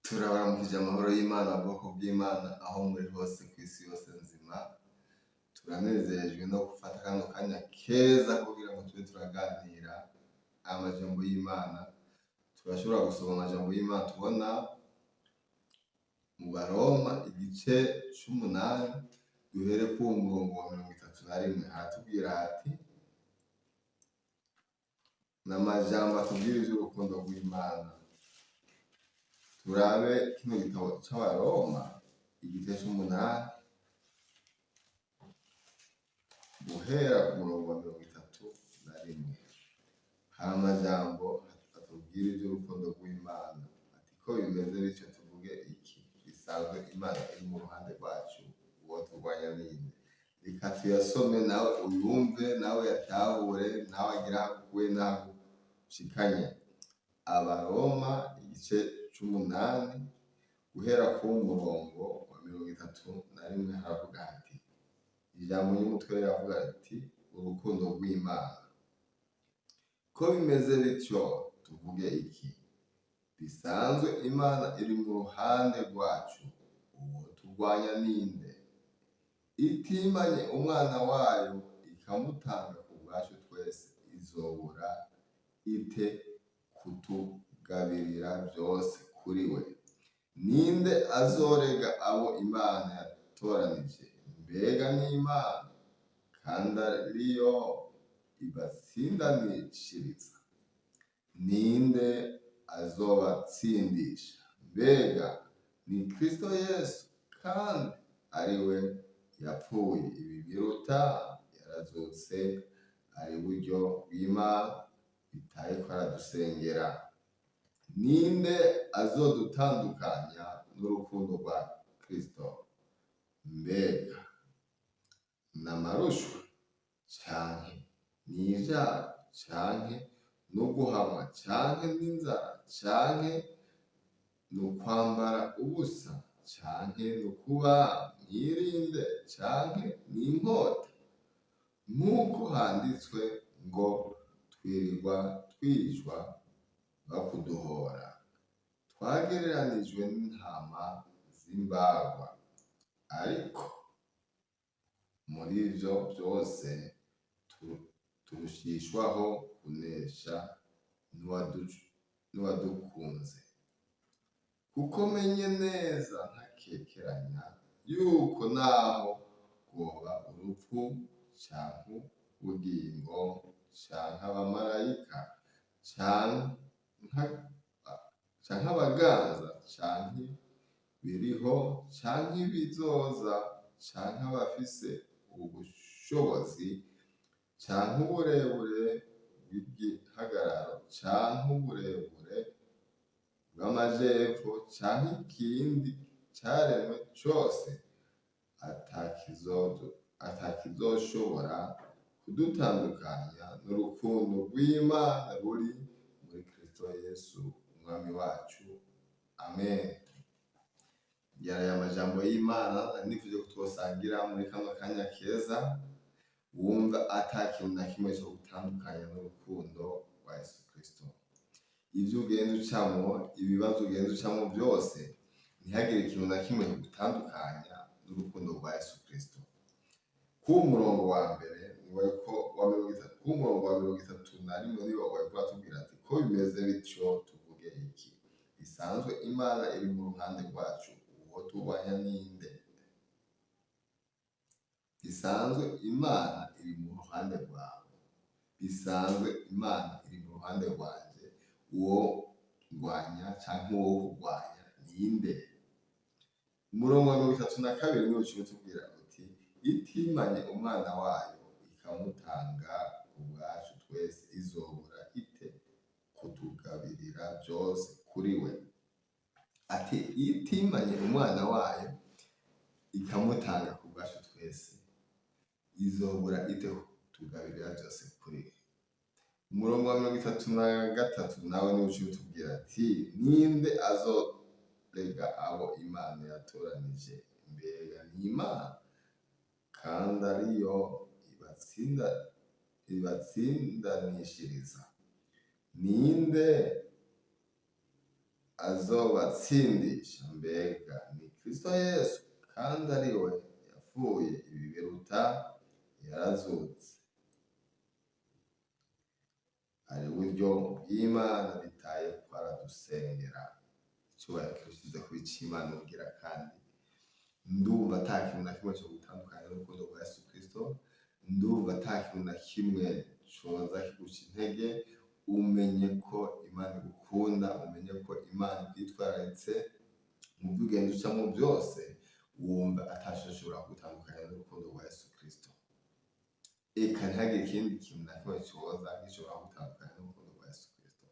Turabaramukije amahoro y'Imana, ubwoko bw'Imana aho muri hose kw'isi yose nzima. Turanezerejwe no gufata kano kanya keza kugira ngo tube turaganira amajambo y'Imana. Turashobora gusoma amajambo y'Imana tubona mu Baroma igice c'8 duhere ku murongo wa 31. Haratubwira hati: n'amajambo atubwira ivy'urukundo rw'Imana. Turabe kino gitabo c'Abaroma igice c'8 guhera ku murongo wa 31. Hari amajambo atubwira ivy'urukundo rw'Imana. Ati ko bimeze bityo tuvuge iki? Bisanzwe Imana iri mu ruhande rwacu, uwo turwanya ninde? Reka tuyasome nawe uyumve, nawe yatahure, nawe agira aho akuye n'aho ushikanye. Abaroma igice c'8 guhera ku murongo wa 31 haravuga hati: ijambo ry'umutwe riravuga riti urukundo rw'Imana. Ko bimeze bityo tuvuge iki? Bisanzwe Imana iri mu ruhande rwacu, uwo turwanya ninde? Itimanye umwana wayo ikamutanga ku bwacu twese, izobura ite kutugabirira byose kuri we? Ninde azorega abo Imana yatoranije? Mbega ni Imana, kandi ariyo ibatsindanishiriza. Ninde azobatsindisha? Mbega ni Kristo Yesu, kandi ari we yapfuye, ibi biruta yarazutse, ari iburyo bw'Imana, bitariko aradusengera. Ninde azodutandukanya n'urukundo rwa Kristo? Mbega n'amarushwa, canke n'ivyaha, canke n'uguhamwa, canke n'inzara, canke n'ukwambara ubusa, canke n'ukuba mwirinde, canke n'inkota? Nk'uko handitswe ngo twirirwa twicwa bakuduhora, twagereranijwe n'intama z'imbagwa. Ariko muri ivyo vyose turushishwaho kunesha n'uwadukunze. Kuko menye neza ntakekeranya yuko naho bwoba urupfu, canke ubugingo, canke abamarayika, canke abaganza, canke biriho, canke ibizoza, canke abafise ubushobozi, canke uburebure bw'igihagararo, canke uburebure bw'amajepfo, canke ikindi caremwe cose, atakizoshobora kudutandukanya n'urukundo rw'Imana ruri muri Kristo Yesu umwami wacu. Amen. Yaraye amajambo y'Imana nifuje ko twosangira muri kano kanya keza, wumva ata kintu na kimwe co gutandukanya n'urukundo rwa Yesu Kristo. Ivyo ugenda ucamwo, ibibazo ugenda ucamwo vyose, ntihagire ikintu na kimwe gutandukanya n'urukundo rwa Yesu Kristo. Ku murongo wa mbere ku murongo wa 31 niwo wariko uratubwira ati ko bimeze bityo tuvuge iki? Bisanzwe Imana iri mu ruhande rwacu, uwo turwanya ninde? Bisanzwe Imana iri mu ruhande rwawe. Bisanzwe Imana iri mu ruhande rwanje, uwo ndwanya canke uwo kurwanya ninde? Umurongo wa 32 niwo uciye utubwira uti itimanye umwana wayo ikamutanga ku bwacu twese, izobura ite kutugabirira byose kuri we? Ati itimanye umwana wayo ikamutanga ku bwacu twese, izobura ite kutugabirira byose kuri we? Umurongo wa 33 nawe niwo uciye utubwira ati ninde azorega abo Imana yatoranije? Mbega ni Imana, kandi ariyo ibatsindanishiriza. Ninde azobatsindisha. Mbega ni Kristo Yesu, kandi ari we yapfuye, ibi biruta, yarazutse, ari buryo bw'Imana, bitaye ko aradusengera. Icyubahiro kirushize kuba ic'Imana ubugira kandi. Ndumva ata kintu na kimwe cyo gutandukanya n'urukundo rwa Yesu Kristo. Ndumva ata kintu na kimwe coza kiguca intege. Umenye ko Imana igukunda, umenye ko Imana ikwitwararitse mu byo ugenda ucamo byose, wumva ataco gishobora kugutandukanya n'urukundo rwa Yesu Kristo. Eka ntihagire ikindi kintu na kimwe coza gishobora kugutandukanya n'urukundo rwa Yesu Kristo.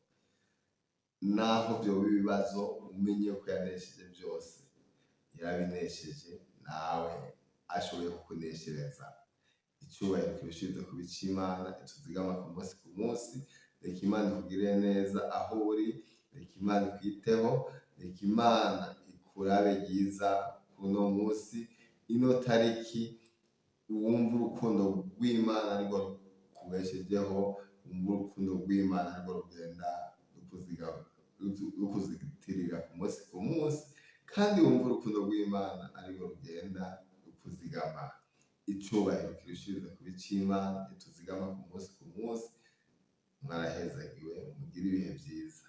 Naho vyoba ibibazo, umenye ko yanesheje byose. Yarabinesheje, nawe ashoboye kukuneshereza. Icyubahiro kirushize kuba ic'Imana, ituzigama ku munsi ku munsi. Reka Imana ikugirire neza aho uri, reka Imana ikwiteho, reka Imana ikurabe ryiza kuno munsi, ino tariki. Wumva urukundo rw'Imana nirwo rukubeshejeho, wumva urukundo rw'Imana nirwo rugenda rukuzitirira ku munsi ku munsi, kandi wumva urukundo rw'Imana arirwo rugenda rukuzigama. Icubahiro kirushirize kuba ic'Imana, ituzigama ku munsi ku munsi. Mwarahezagiwe, mugire ibihe vyiza.